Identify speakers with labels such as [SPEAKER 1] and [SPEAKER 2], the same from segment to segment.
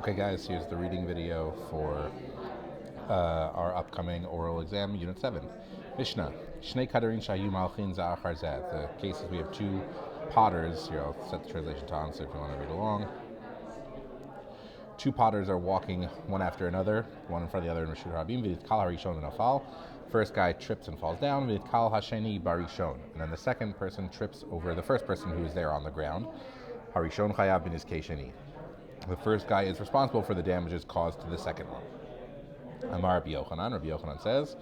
[SPEAKER 1] Okay, guys, here's the reading video for our upcoming oral exam, Unit 7. Mishnah. Shnei kadarin shayu malchin za'achar zeh. The cases we have two potters. Here, I'll set the translation to on so if you want to read along. Two potters are walking one after another, one in front of the other in Rishut Rabim. V'yitkal harishon v'nafal. First guy trips and falls down. V'yitkal hasheni barishon. And then the second person trips over the first person who is there on the ground. Harishon chayav bin izkei sheni. The first guy is responsible for the damages caused to the second one. Amar Rabbi Yochanan. Rabbi Yochanan says,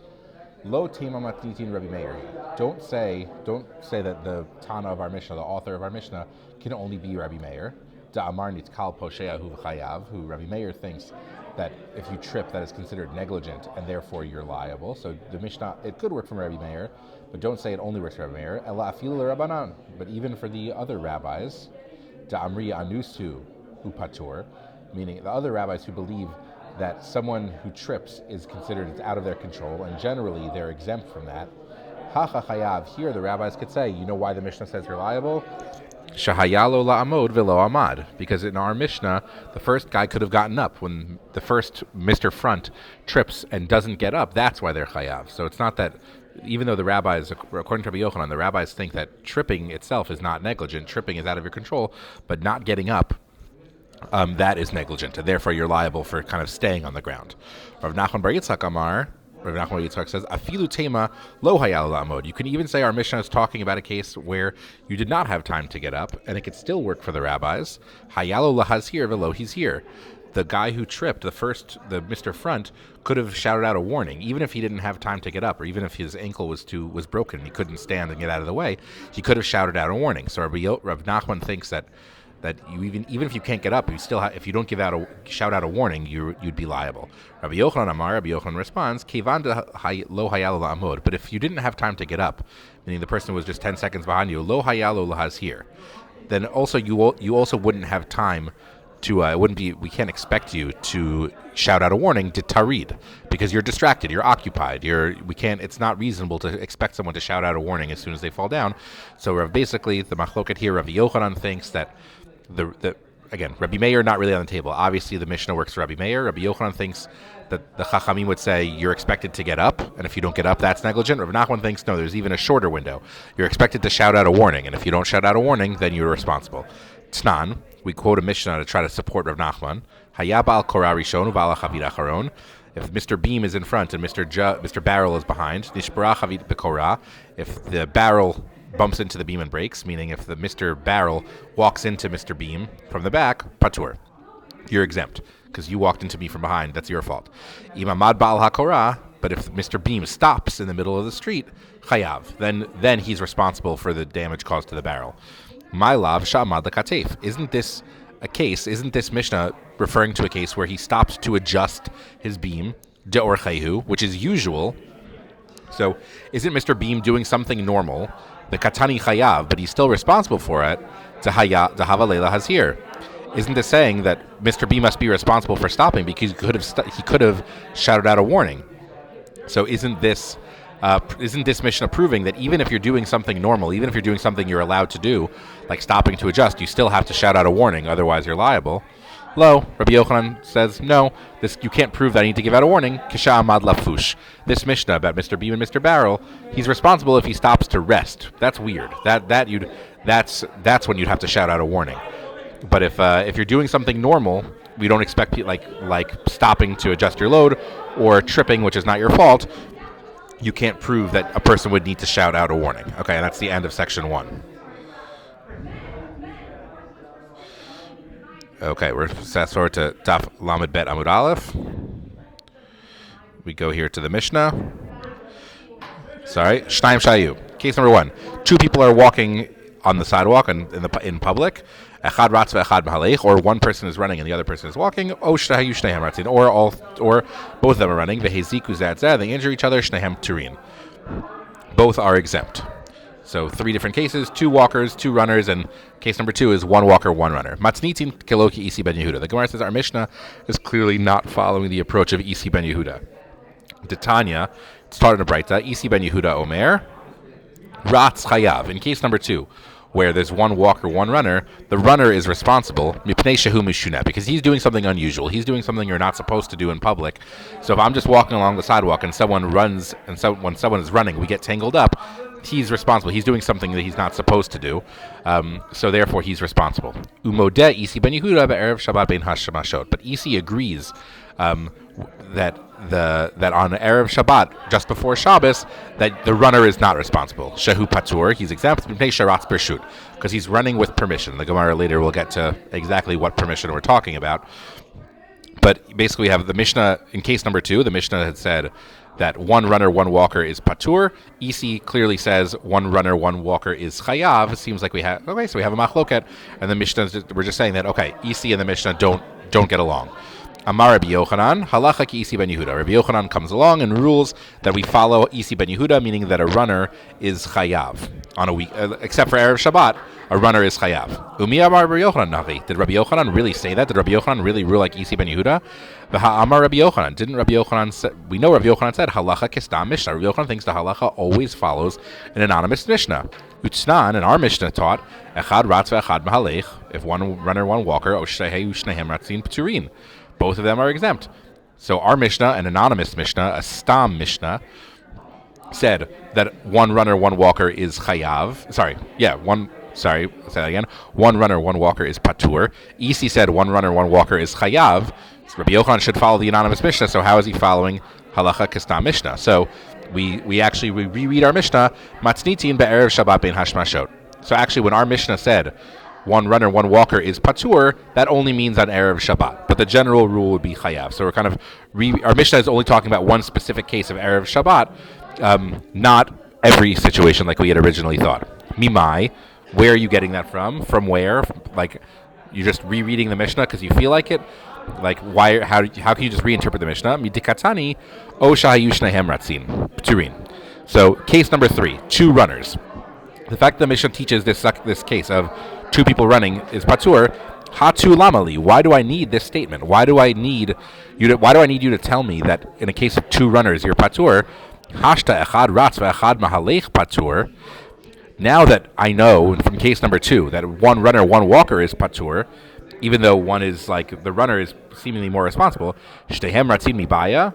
[SPEAKER 1] "Lo tima matnitin Rabbi Meir." Don't say that the Tana of our Mishnah, the author of our Mishnah, can only be Rabbi Meir. Da Amar nitkal posheahu v'chayav. Who Rabbi Meir thinks that if you trip, that is considered negligent and therefore you're liable. So the Mishnah, it could work from Rabbi Meir, but don't say it only works for Rabbi Meir. Ela afilu l'Rabbanan. But even for the other rabbis, da Amri anusu upatur, meaning the other rabbis who believe that someone who trips is considered it's out of their control, and generally they're exempt from that. Hacha chayav. Here the rabbis could say, you know why the Mishnah says you're liable? Shahayalo la'amod velo amad. Because in our Mishnah, the first guy could have gotten up. When the first Mr. Front trips and doesn't get up, that's why they're chayav. So it's not that, even though the rabbis, according to Rabbi Yochanan, the rabbis think that tripping itself is not negligent, tripping is out of your control, but not getting up, that is negligent, and therefore you're liable for kind of staying on the ground. Rav Nachman bar Yitzchak Amar, Rav Nachman bar Yitzchak says, "Afilu tema lo hayal la'amod." You can even say our Mishnah is talking about a case where you did not have time to get up, and it could still work for the rabbis. Hayalo lahazhir velo he's here. The guy who tripped, the Mr. Front, could have shouted out a warning, even if he didn't have time to get up, or even if his ankle was broken and he couldn't stand and get out of the way. He could have shouted out a warning. So Rav Nachman thinks that you even if you can't get up, you still if you don't shout out a warning, you'd be liable. Rabbi Yochanan Amar, Rabbi Yochanan responds, "Kevan lo hayalo la'amod." But if you didn't have time to get up, meaning the person was just 10 seconds behind you, lo hayalo lahazhir, then also you also wouldn't have time to we can't expect you to shout out a warning to tarid, because you're distracted, you're occupied, it's not reasonable to expect someone to shout out a warning as soon as they fall down. So basically the machloket here, Rabbi Yochanan thinks that again, Rabbi Meir not really on the table. Obviously, the Mishnah works for Rabbi Meir. Rabbi Yochanan thinks that the Chachamim would say you're expected to get up, and if you don't get up, that's negligent. Rabbi Nachman thinks no, there's even a shorter window. You're expected to shout out a warning, and if you don't shout out a warning, then you're responsible. Tznan, we quote a Mishnah to try to support Rav Nachman. Hayab al korah rishon u'bal chavit acharon. If Mr. Beam is in front and Mr. Barrel is behind, nishbara chavit bekorah. If the barrel bumps into the beam and breaks, meaning if the Mr. Barrel walks into Mr. Beam from the back, patur, you're exempt because you walked into me from behind. That's your fault. Imamad ba'al hakorah, but if Mr. Beam stops in the middle of the street, chayav, then he's responsible for the damage caused to the barrel. My lav sha'amad lekatef. Isn't this Mishnah referring to a case where he stopped to adjust his beam, de'orchehu, which is usual? So isn't Mr. Beam doing something normal? The katani chayav, but he's still responsible for it. Hava leila hazir. Isn't this saying that Mr. B must be responsible for stopping because he could have shouted out a warning? So isn't this Mishnah proving that even if you're doing something normal, even if you're doing something you're allowed to do, like stopping to adjust, you still have to shout out a warning, otherwise you're liable? Lo, Rabbi Yochanan says, no, you can't prove that I need to give out a warning. Kisha amad lafush. This Mishnah about Mr. Beam and Mr. Barrel, he's responsible if he stops to rest. That's weird. That's when you'd have to shout out a warning. But if you're doing something normal, we don't expect like stopping to adjust your load or tripping, which is not your fault. You can't prove that a person would need to shout out a warning. Okay, and that's the end of section 1. Okay, we're fast forward to Daf Lamed Bet Amud Aleph. We go here to the Mishnah. Sorry, Shnayim Shayu. Case number 1. Two people are walking on the sidewalk and in public. Echad ratz ve'echad mahalech, or one person is running and the other person is walking. O shtahayu shnehem ratzin, or both of them are running. Veheziku zad zad, they injure each other. Shnehem turin. Both are exempt. So 3 different cases: 2 walkers, 2 runners, and case number 2 is 1 walker, 1 runner. Matznitin keloki Isi ben Yehuda. The Gemara says our Mishnah is clearly not following the approach of Isi ben Yehuda. Titania, it's taught in a Braita. Isi ben Yehuda Omer, Ratz chayav. In case number 2, where there's one walker, one runner, the runner is responsible because he's doing something unusual. He's doing something you're not supposed to do in public. So if I'm just walking along the sidewalk and someone runs, and so when someone is running, we get tangled up, he's responsible. He's doing something that he's not supposed to do. So therefore, he's responsible. Umodeh Isi ben Yehuda be'erev Shabbat bein hashmashot. But Isi agrees that on Erev Shabbat, just before Shabbos, that the runner is not responsible. Shehu patur, he's exempt because he's running with permission. The Gemara later will get to exactly what permission we're talking about. But basically, we have the Mishnah in case number 2. The Mishnah had said that one runner, one walker is patur. Isi clearly says one runner, one walker is chayav. It seems like we have so we have a machloket, and the Mishnah we're just saying that Isi and the Mishnah don't get along. Amar Rabbi Yochanan, halacha ki Isi ben Yehuda. Rabbi Yochanan comes along and rules that we follow Isi ben Yehuda, meaning that a runner is chayav on a week, except for Erev Shabbat, a runner is chayav. Umi Amar Rabbi Yochanan navi. Did Rabbi Yochanan really say that? Did Rabbi Yochanan really rule like Isi ben Yehuda? V'ha Amar Rabbi Yochanan. Didn't Rabbi Yochanan say? We know Rabbi Yochanan said halacha kistam mishnah. Rabbi Yochanan thinks the halacha always follows an anonymous mishnah. Utznan, and our mishnah taught echad ratz ve'echad mahalech. If one runner, one walker, oshtehei ushnehem ratzin p'turin. Both of them are exempt. So our Mishnah, an anonymous Mishnah, a Stam Mishnah, said that one runner, one walker is chayav. Say that again. One runner, one walker is patur. Isi said one runner, one walker is chayav. So Rabbi Yochanan should follow the anonymous Mishnah. So how is he following halacha kistam Mishnah? So we reread our Mishnah, matznitin be'erev Shabbat bein hashmashot. So actually, when our Mishnah said one runner, one walker is patur, that only means on Erev Shabbat. But the general rule would be chayav. So we're kind of, our Mishnah is only talking about one specific case of Erev Shabbat, not every situation like we had originally thought. Mimai, where are you getting that from? From where? Like, you're just rereading the Mishnah because you feel like it? Like, why? How can you just reinterpret the Mishnah? Midikatani, o shahayushnehem ratzin, pturin. So, case number 3, 2 runners. The fact that the Mishnah teaches this case of 2 people running is patur. Hatu lamali. Why do I need this statement? Why do I need you to tell me that in a case of 2 runners you're patur? Hashta echad ratz ve'echad mahalech patur. Now that I know from case number 2 that one runner, one walker is patur, even though one is like the runner is seemingly more responsible. Shtehem ratzin mibaya.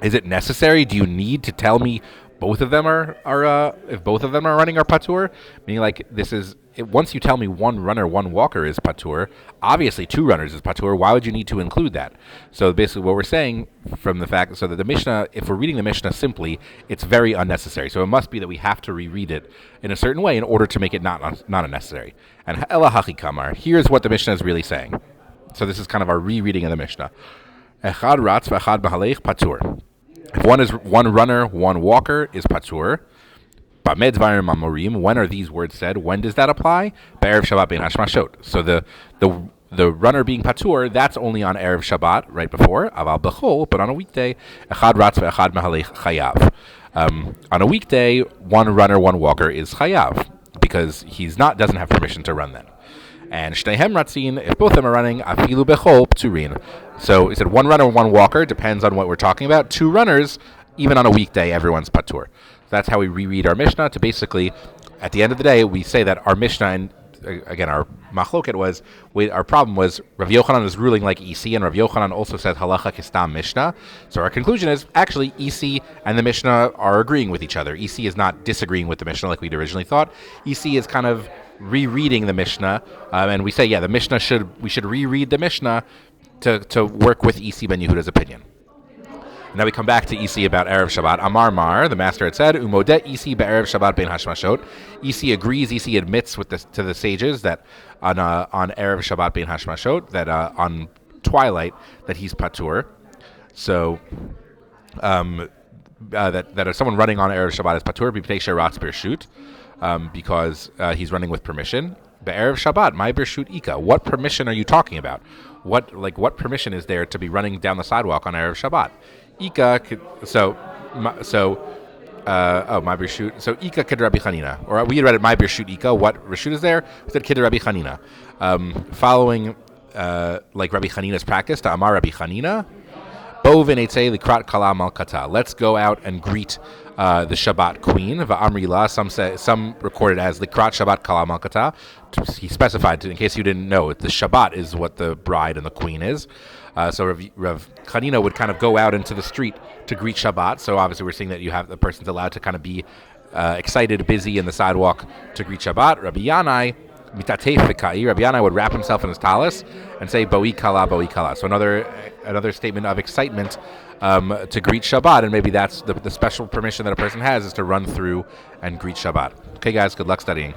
[SPEAKER 1] Is it necessary? Do you need to tell me both of them are if both of them are running are patur? Meaning, like, this is once you tell me one runner, one walker is patur, obviously 2 runners is patur. Why would you need to include that? So basically, what we're saying from the fact, so that the Mishnah, if we're reading the Mishnah simply, it's very unnecessary. So it must be that we have to reread it in a certain way in order to make it not unnecessary. And ela hachi kamar. Here's what the Mishnah is really saying. So this is kind of our rereading of the Mishnah. Echad ratz v'echad mahalech patur. If one is one runner, one walker is patur. When are these words said? When does that apply? Erev Shabbat bein hashmashot. So the runner being patur, that's only on Erev Shabbat, right before. Aval b'chol, but on a weekday, echad ratz ve'echad mahalech chayav. On a weekday, one runner, one walker is chayav because doesn't have permission to run then. And shteihem ratzin, if both of them are running, afilu bechol pturin. So he said one runner, one walker, depends on what we're talking about. 2 runners, even on a weekday, everyone's patur. So that's how we reread our Mishnah to basically, at the end of the day, we say that our Mishnah, and again, our machloket was, our problem was Rav Yochanan is ruling like Isi, and Rav Yochanan also said halacha kistam Mishnah. So our conclusion is, actually, Isi and the Mishnah are agreeing with each other. Isi is not disagreeing with the Mishnah like we'd originally thought. Isi is kind of rereading the Mishnah, and we say, the Mishnah we should reread the Mishnah to work with Isi ben Yehuda's opinion. Now we come back to Isi about Erev Shabbat. Amar Mar, the master had said, Umodet Isi be'erev Shabbat bein hashmashot. Isi agrees, Isi admits to the sages that on Erev Shabbat bein hashmashot, that on twilight, that he's patur. So that if someone running on Erev Shabbat is patur, b'pnei sheratz birshut, because he's running with permission. Be'erev Shabbat, my birshut ika. What permission are you talking about? What permission is there to be running down the sidewalk on Erev Shabbat? Ika, my birshut. So Ika kid Rabbi Chanina, or we had read it my birshut Ika. What reshut is there? We said kid Rabbi Chanina, following like Rabbi Chanina's practice to Amar Rabbi Chanina. Bovin Eitze Likrat Kala Malkata. Let's go out and greet the Shabbat queen. Va'amrila, some record it as Likrat Shabbat Kala Malkata. He specified, in case you didn't know, the Shabbat is what the bride and the queen is. So Rav Chanina would kind of go out into the street to greet Shabbat. So obviously we're seeing that you have the person's allowed to kind of be excited, busy in the sidewalk to greet Shabbat. Rabbi Yanai Rabbi Yanai would wrap himself in his talis and say Boi Kala, Boi Kala. So another statement of excitement to greet Shabbat, and maybe that's the special permission that a person has is to run through and greet Shabbat. Okay, guys, good luck studying.